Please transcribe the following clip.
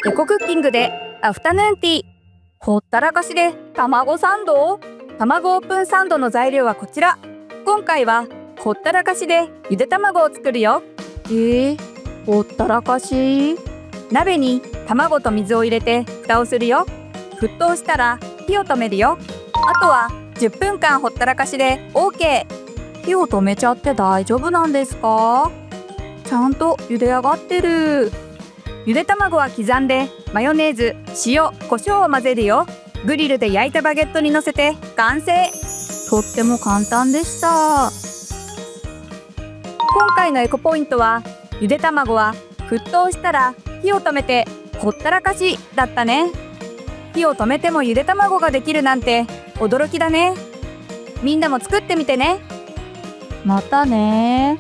エコクッキングでアフタヌーンティー、ほったらかしで卵サンド。卵オープンサンドの材料はこちら。今回はほったらかしでゆで卵を作るよ。ほったらかし。鍋に卵と水を入れて蓋をするよ。沸騰したら火を止めるよ。あとは10分間ほったらかしで OK。 火を止めちゃって大丈夫なんですか？ちゃんと茹で上がってる。ゆで卵は刻んでマヨネーズ、塩、胡椒を混ぜるよ。グリルで焼いたバゲットに乗せて完成。とっても簡単でした。今回のエコポイントは、ゆで卵は沸騰したら火を止めてほったらかしだったね。火を止めてもゆで卵ができるなんて驚きだね。みんなも作ってみてね。またね。